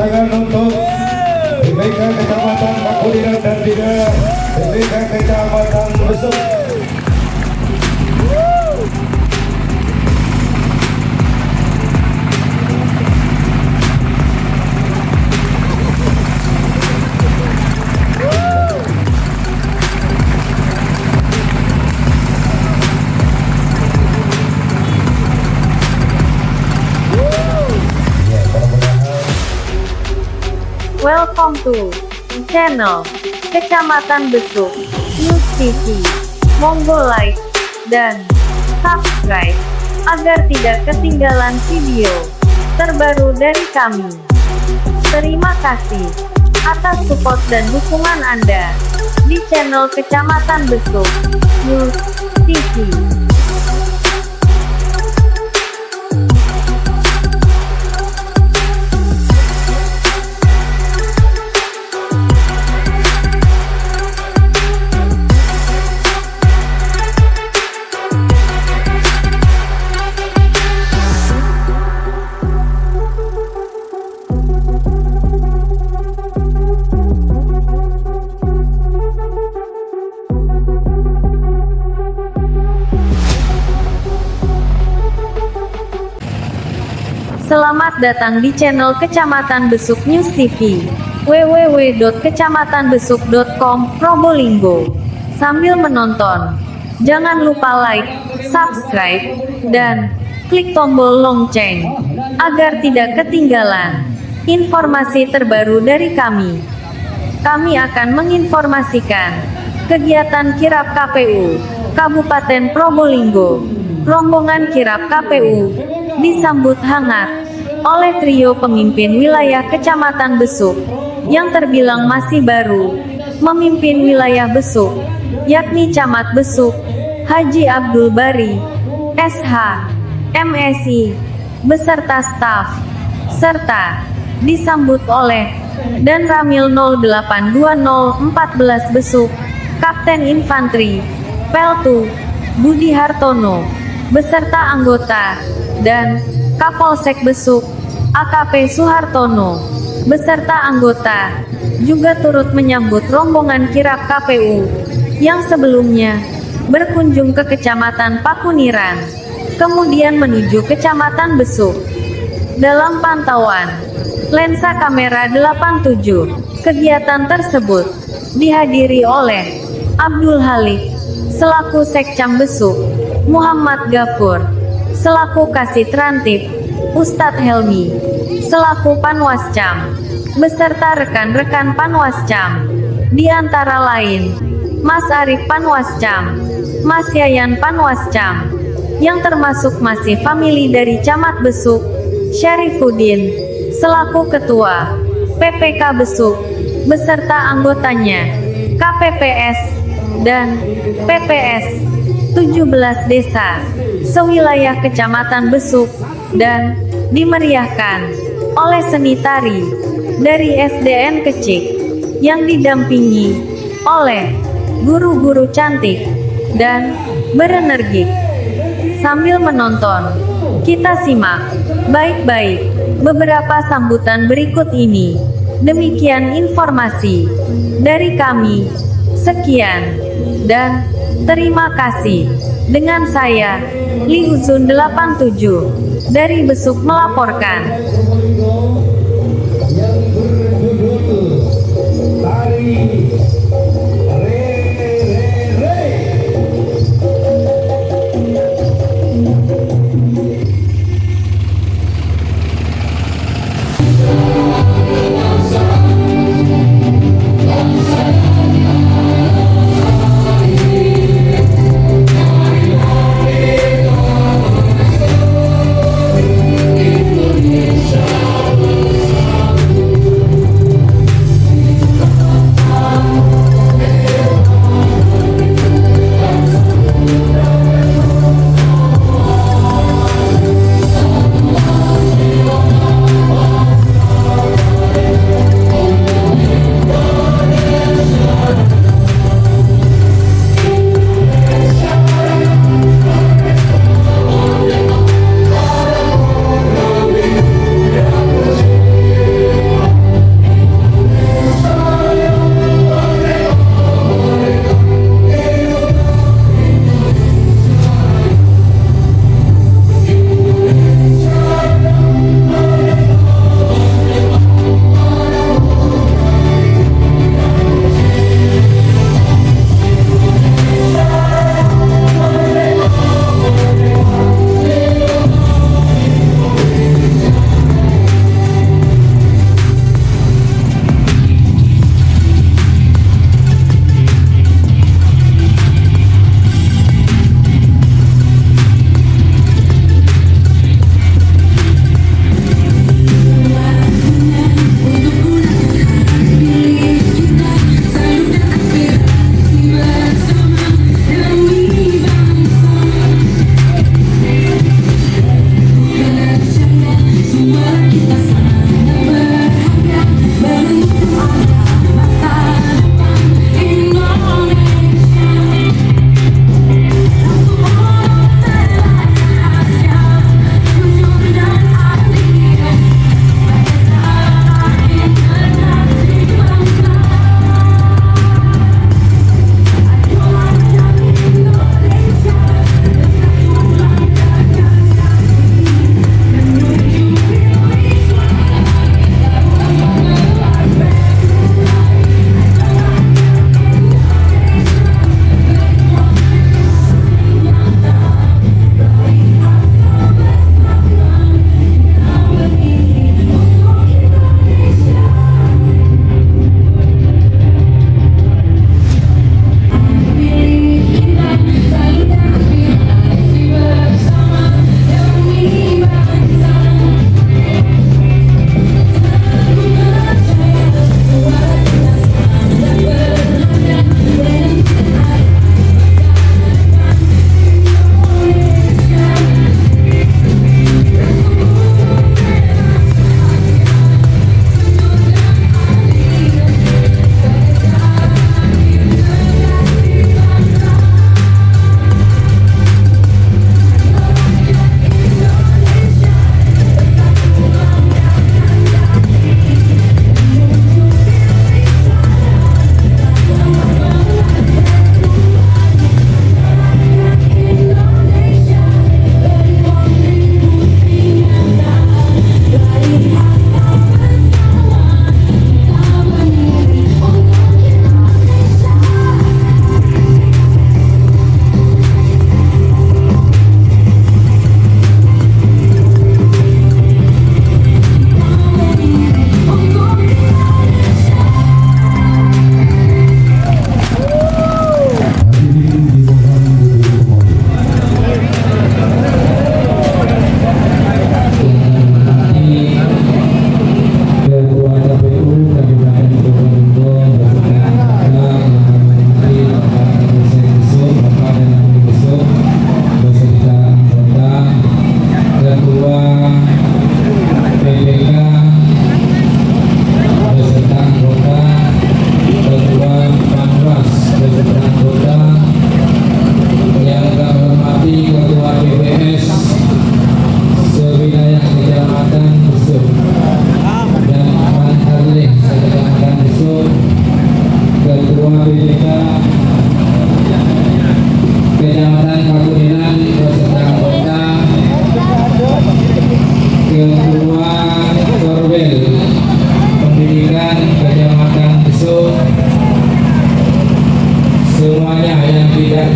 tangan untuk BPK Kecamatan Pakuliran dan juga BPK Kecamatan Besuk. Welcome to channel Kecamatan Besuk News TV. Monggo like dan subscribe agar tidak ketinggalan video terbaru dari kami. Terima kasih atas support dan dukungan Anda di channel Kecamatan Besuk News TV. Selamat datang di channel Kecamatan Besuk News TV. www.kecamatanbesuk.com Probolinggo. Sambil menonton, jangan lupa like, subscribe, dan klik tombol lonceng agar tidak ketinggalan informasi terbaru dari kami. Kami akan menginformasikan kegiatan kirap KPU Kabupaten Probolinggo. Rombongan kirap KPU disambut hangat oleh trio pemimpin wilayah Kecamatan Besuk yang terbilang masih baru memimpin wilayah Besuk, yakni Camat Besuk, Haji Abdul Bari, SH, MSI, beserta staf, serta disambut oleh Dan Ramil 082014 Besuk, Kapten Infanteri, Peltu, Budi Hartono, beserta anggota, dan Kapolsek Besuk, AKP Suhartono, beserta anggota, juga turut menyambut rombongan kirap KPU, yang sebelumnya berkunjung ke Kecamatan Pakuniran, kemudian menuju Kecamatan Besuk. Dalam pantauan lensa kamera 87, kegiatan tersebut dihadiri oleh Abdul Halik, selaku Sekcam Besuk, Muhammad Gafur, selaku Kasitrantip, Ustadz Helmi, selaku Panwascam, beserta rekan-rekan Panwascam, di antara lain, Mas Arif Panwascam, Mas Yayan Panwascam, yang termasuk masih famili dari Camat Besuk, Syarifuddin, selaku Ketua PPK Besuk, beserta anggotanya, KPPS, dan PPS, 17 desa, sewilayah Kecamatan Besuk, dan dimeriahkan oleh seni tari dari SDN Kecik, yang didampingi oleh guru-guru cantik dan berenergik. Sambil menonton, kita simak baik-baik beberapa sambutan berikut ini. Demikian informasi dari kami. Sekian dan terima kasih. Dengan saya, Liuzun 87 dari Besuk melaporkan. Yang berjudul Tari Re Re Re. Indonesia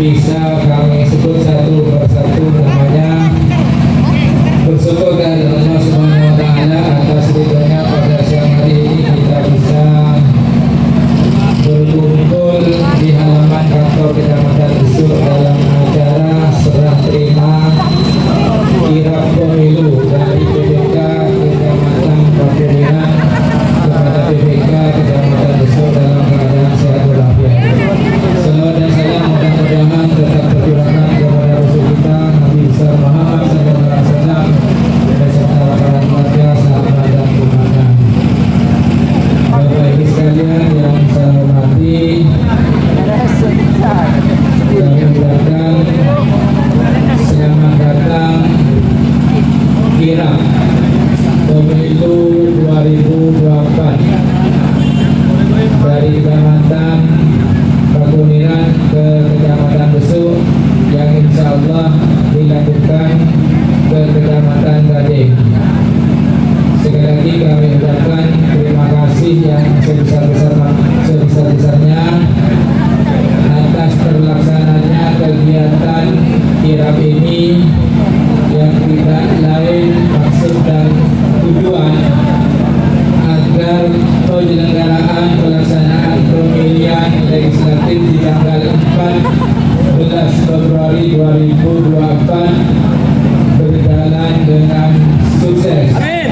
bisa kami sebut satu persatu namanya. Bersyukur kepada Allah Subhanahu wa Ta'ala atas ridhonya pada siang hari ini kita bisa berkumpul di halaman kantor Kecamatan Besuk dalam acara serah terima kirap pemilu dari PPK Kecamatan Pakuliran kepada PPK Kecamatan Besuk dalam keadaan sehat walafiat. Salawat dan salam mudah-mudahan tetap tercurahkan kepada Rasul kita Nabi besar Muhammad SAW beserta para keluarga, sahabat dan keluarga. Bapak Ibu sekalian yang saya hormati, kami ucapkan selamat datang kirap pemilu 2024 dari Kecamatan Pakuliran ke Kecamatan Besuk yang insya Allah dilakukan ke Kecamatan Gading. Sekali lagi kami ucapkan terima kasih yang sebesar-besarnya atas terlaksananya kegiatan kirap ini yang tidak lain maksud dan tujuan agar penyelenggaraan pelaksanaan pemilihan legislatif di tanggal 14 Februari 2024 berjalan dengan sukses. Amin.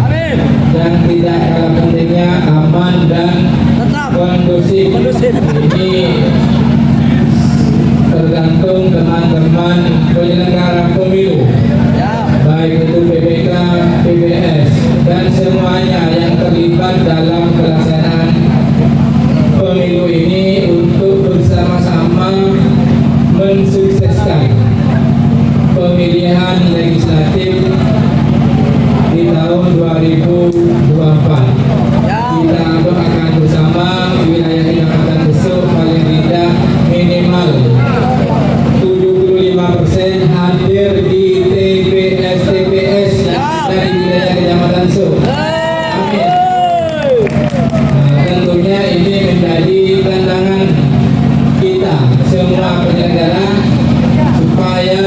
Amin. Dan tidak kalah pentingnya aman dan kondusif. Ini tergantung teman-teman penyelenggara pemilu, baik itu PPK, PPS, dan semuanya yang terlibat dalam pelaksanaan pemilu ini untuk bersama-sama mensukseskan pemilihan legislatif di tahun 2024. Kita doakan bersama wilayah Kecamatan Besuk paling tidak minimal 75% hadir di TPS dari wilayah Kecamatan Besuk. Amin. Tentunya ini menjadi tantangan kita semua penyelenggara supaya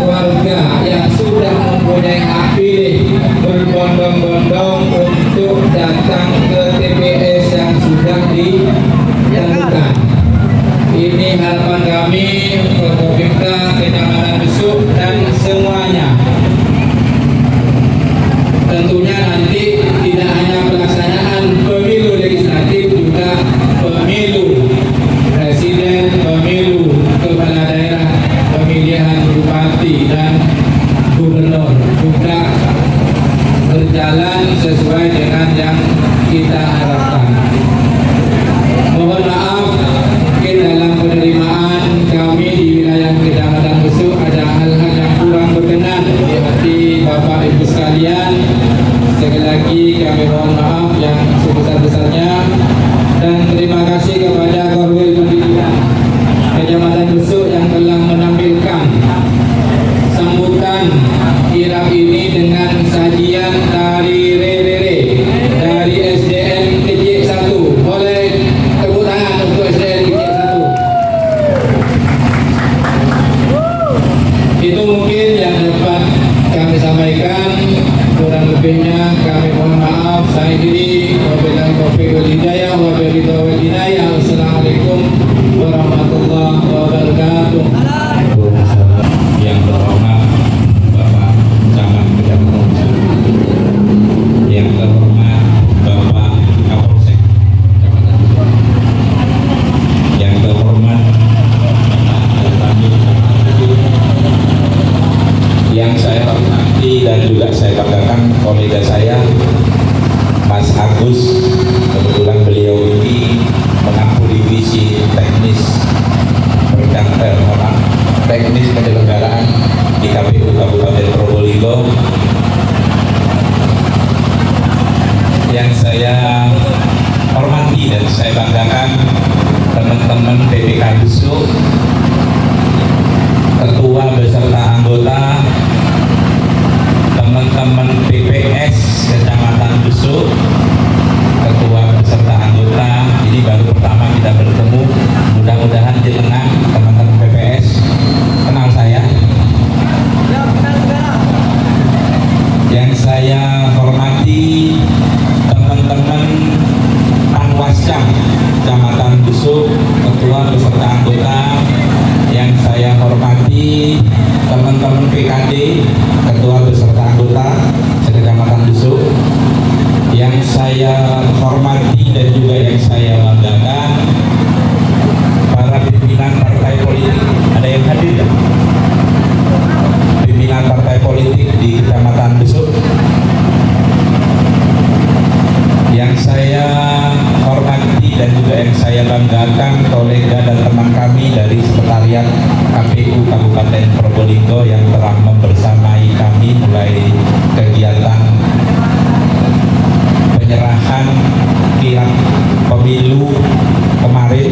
warga yang sudah mempunyai hak pilih berbondong-bondong untuk datang ke TPS yang sudah ditentukan. Ini harapan kami untuk pemerintah Kecamatan Besuk dan semuanya. Tentunya nanti tidak hanya pelaksanaan pemilu legislatif, juga pemilu presiden, pemilu kepala daerah, pemilihan bupati dan gubernur juga berjalan sesuai dengan yang kita harapkan. Mohon maaf mungkin dalam penerimaan kami di wilayah Kecamatan Besuk ada hal-hal yang kurang berkenan di hati Bapak Ibu sekalian. Sekali lagi kami mohon maaf yang sebesar-besarnya dan terima kasih kepada Korwil Pendidikan Kecamatan Besuk yang telah menampilkan sambutan kirap ini dengan sajian tari rere dari SDN Kecik 1. Boleh tepuk tangan untuk SDN Kecik 1. Itu mungkin yang dapat kami sampaikan. Kurang lebihnya kami mohon maaf. Saya diri wabillahi taufiq wal hidayah wa biridha wal inayah. Wassalamualaikum warahmatullahi wabarakatuh. Yang terhormat Bapak Camat Kecamatan Besuk, yang terhormat Bapak Kapolsek Kecamatan Besuk, yang terhormat Bapak Danramil Kecamatan Besuk, yang saya hormati dan juga saya banggakan kolega saya Mas Agus. Kebetulan beliau ini mengampu divisi teknis teknis penyelenggaraan di KPU Kabupaten Probolinggo. Yang saya hormati dan saya banggakan teman-teman PPK Besuk, ketua beserta anggota, teman-teman PPS Kecamatan Besuk, ketua beserta anggota. Ini baru pertama kita bertemu, mudah-mudahan saya hormati teman-teman Panwascam Kecamatan Besuk, ketua beserta anggota. Yang saya hormati teman-teman PKD, ketua beserta anggota Kecamatan Besuk. Yang saya hormati dan juga yang saya banggakan para pimpinan partai politik. Ada yang hadir ya? Pimpinan partai politik di Kecamatan Besuk. Yang saya hormati dan juga yang saya banggakan kolega dan teman kami dari Sekretariat KPU Kabupaten Probolinggo yang telah membersamai kami mulai kegiatan penyerahan kirap pemilu kemarin,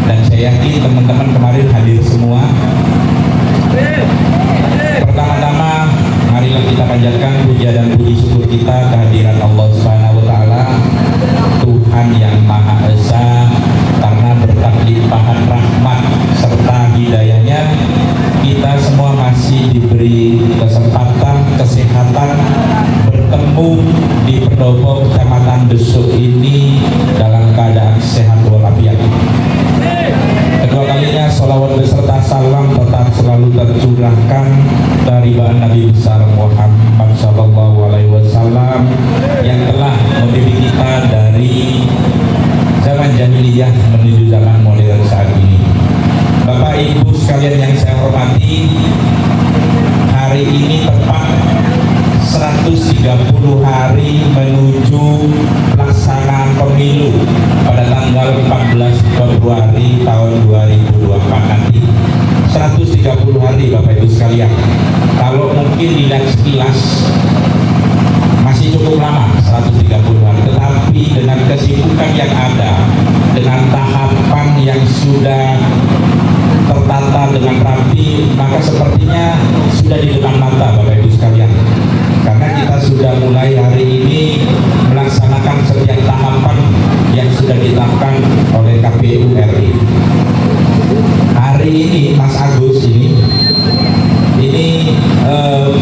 dan saya yakin teman-teman kemarin hadir semua. Pertama-tama marilah kita panjatkan puja dan puji syukur kita kehadiran Allah Subhanahu wa taala, Tuhan yang Maha Esa, karena berkat limpahan rahmat serta hidayahnya kita semua masih diberi kesempatan, kesehatan bertemu di pendopo Kecamatan Besuk ini dalam keadaan sehat walafiat. Kedua kalinya sholawat beserta salam tetap selalu tercurahkan dari Nabi besar Muhammad Sallallahu Alaihi Wasallam yang telah membimbing kita dari zaman jahiliyah menuju zaman modern saat ini. Bapak Ibu sekalian yang saya hormati, hari ini tepat 130 hari menuju pelaksanaan pemilu pada tanggal 14 Februari tahun 2024 nanti. 130 hari Bapak Ibu sekalian. Kalau mungkin dilihat sekilas masih cukup lama 130 hari, tetapi dengan kesibukan yang ada, dengan tahapan yang sudah tertata dengan rapi, maka sepertinya sudah di depan mata Bapak Ibu sekalian. Karena kita sudah mulai hari ini melaksanakan setiap tahapan yang sudah ditetapkan oleh KPU RI. Hari ini Mas Agus ini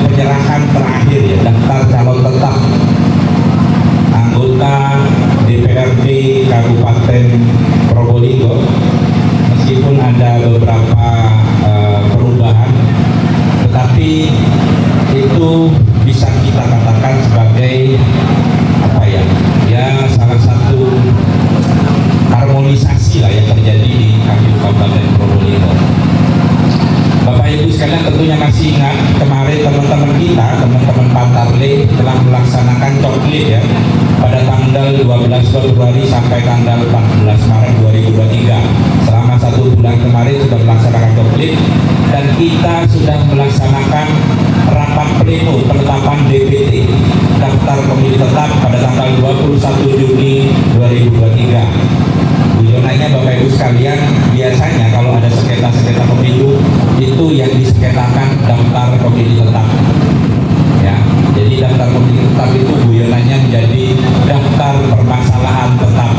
penyerahan terakhir ya, daftar calon tetap anggota DPRD Kabupaten Probolinggo. Meskipun ada beberapa perubahan, tetapi itu bisa kita katakan sebagai apa ya? Ya salah satu harmonisasi lah yang terjadi di KPU Kabupaten Probolinggo. Bapak Ibu sekalian tentunya masih ingat kemarin teman-teman kita, teman-teman Pantarle telah melaksanakan coklit ya pada tanggal 12 Februari sampai tanggal 14 Maret 2023. Selama 1 bulan kemarin sudah melaksanakan coklit, dan kita sudah melaksanakan rapat pleno penetapan DPT daftar pemilih tetap pada tanggal 21 Juni 2023. Guyonannya Bapak Ibu sekalian, biasanya kalau ada sengketa-sengketa pemilu itu yang disengketakan daftar pemilih tetap. Ya, jadi daftar pemilih tetap itu guyonannya menjadi daftar permasalahan tetap.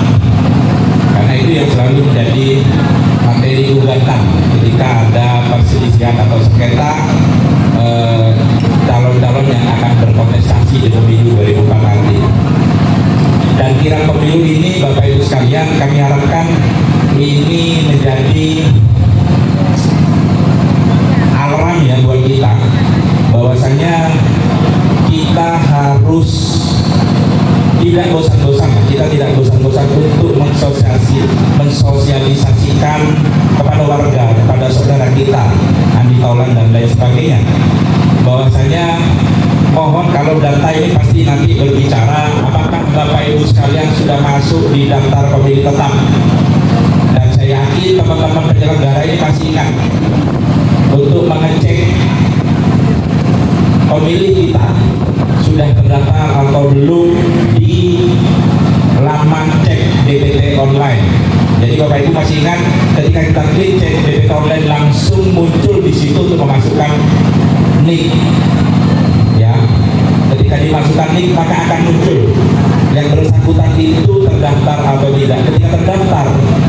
Karena itu yang selalu menjadi materi gugatan ketika ada perselisihan atau sengketa calon-calon yang akan berkontestasi di pemilu 2024 nanti. Dan kirap pemilu ini Bapak Ibu sekalian, kami harapkan ini menjadi alarm ya buat kita, bahwasanya kita harus tidak bosan-bosan untuk mensosialisasikan kepada warga, kepada saudara kita, Andi Taulan dan lain sebagainya, bahwasanya mohon kalau data ini pasti nanti berbicara apakah Bapak Ibu sekalian sudah masuk di daftar pemilih tetap. Dan saya yakin teman-teman penyelenggara ini masih ingat untuk mengecek pemilih kita sudah terdaftar atau belum di laman cek DPT online. Jadi Bapak Ibu masih ingat ketika kita klik cek DPT online langsung muncul di situ untuk memasukkan NIK. Ya, ketika dimasukkan NIK maka akan muncul yang bersangkutan itu terdaftar atau tidak. Ketika terdaftar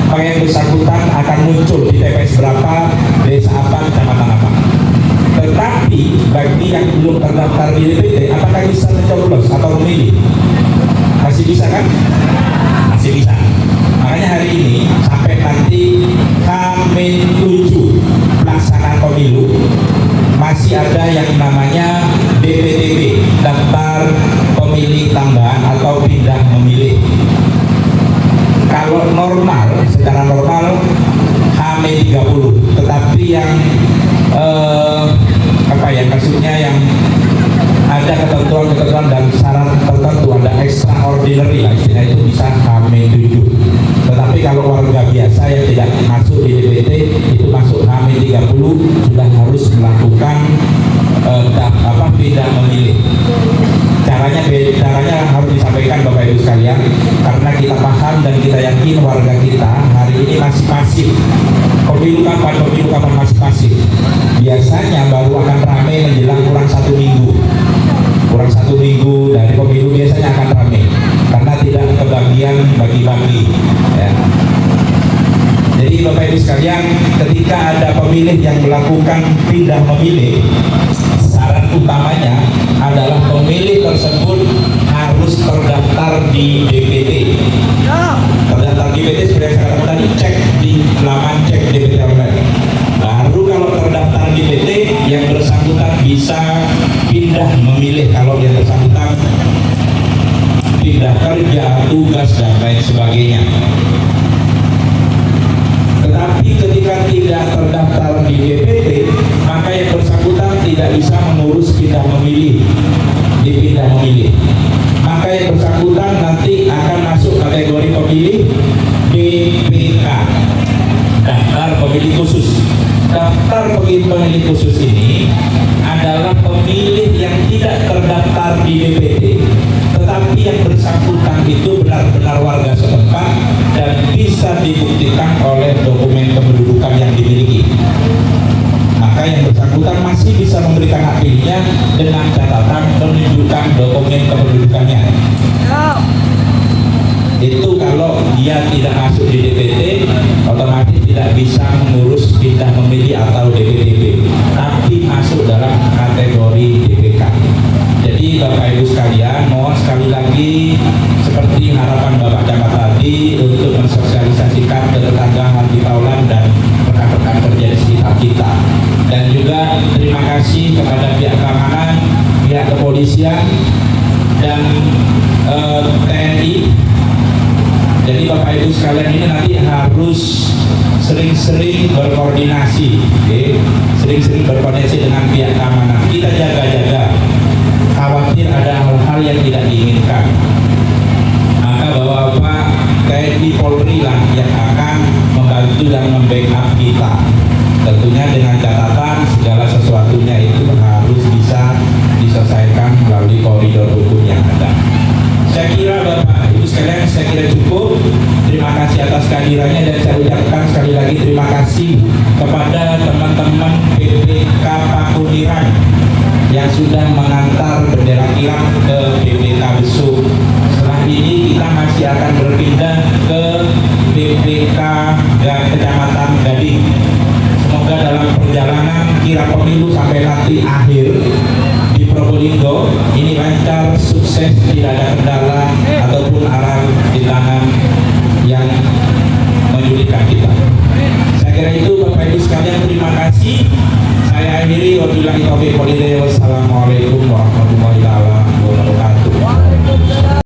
maka yang bersangkutan akan muncul di TPS berapa, desa apa, kecamatan apa. Tetapi bagi yang belum terdaftar di DPT, apakah bisa mencoblos atau memilih? Masih bisa kan? Masih bisa. Makanya hari ini sampai nanti H-7 pelaksanaan pemilu masih ada yang namanya DPTB, daftar pemilih tambahan atau pindah memilih. Kalau normal, secara normal H-30, tetapi yang maksudnya yang ada ketentuan-ketentuan dan syarat tertentu, ada extraordinary lah istilah itu, bisa H-7. Tetapi kalau warga biasa yang tidak masuk di DPT itu masuk H-30 sudah harus melakukan pindah memilih. Caranya harus disampaikan Bapak Ibu sekalian, karena kita paham dan kita yakin warga kita hari ini masih pasif. Pemilu kapan masih pasif. Biasanya baru akan ramai menjelang kurang satu minggu dari pemilu biasanya akan ramai karena tidak kebagian bagi-bagi ya. Jadi Bapak Ibu sekalian, ketika ada pemilih yang melakukan pindah memilih, syarat utamanya adalah pemilih tersebut harus terdaftar di DPT. Terdaftar di DPT seperti yang saya katakan tadi, cek di laman cek DPT online. Baru kalau terdaftar di DPT, yang bersangkutan bisa pindah memilih kalau yang bersangkutan pindah kerja, tugas dan lain sebagainya. Tetapi ketika tidak terdaftar di DPT, maka yang bersangkutan tidak bisa mengurus pindah memilih, dipindah memilih. Maka yang bersangkutan nanti akan masuk kategori pemilih DPK, daftar pemilih khusus. Daftar pemilih khusus ini adalah pemilih yang tidak terdaftar di DPT, tetapi yang bersangkutan itu benar-benar warga setempat dan bisa dibuktikan oleh dokumen kependudukan yang dimiliki. Maka yang bersangkutan masih bisa memberikan hak pilihnya dengan catatan menunjukkan dokumen kependudukannya. Itu kalau dia tidak masuk di DPT, otomatis tidak bisa mengurus pindah memilih atau DPTB, tapi masuk dalam kategori DPK. Jadi Bapak Ibu sekalian, mohon sekali lagi seperti harapan Bapak Camat tadi untuk mensosialisasikan ke tetangga di Taulan dan rekan-rekan kerja di sekitar kita. Dan juga terima kasih kepada pihak keamanan, pihak kepolisian dan TNI. Jadi Bapak Ibu sekalian ini nanti harus sering-sering berkoordinasi, sering-sering berkoordinasi dengan pihak keamanan. Kita jaga-jaga, khawatir ada hal-hal yang tidak diinginkan. Maka Bapak TNI Polri lah yang akan membantu dan membackup kita. Tentunya dengan catatan segala sesuatunya itu harus bisa diselesaikan melalui koridor hukum yang ada. Saya kira Bapak Ibu sekalian, saya kira cukup. Terima kasih atas kehadirannya dan saya ucapkan sekali lagi terima kasih kepada teman-teman BPK Pakuniran yang sudah mengantar bendera kirap ke BPK Besuk. Setelah ini kita masih akan berpindah ke BPK Kecamatan Gading. Semoga dalam perjalanan kirap pemilu sampai nanti akhir di Probolinggo ini lancar, sukses, tidak ada kendala ataupun arah di tangan yang menyulitkan kita. Saya kira itu Bapak Ibu sekalian, terima kasih. Saya akhiri, wabillahi taufiq wal hidayah. Wassalamualaikum warahmatullahi wabarakatuh.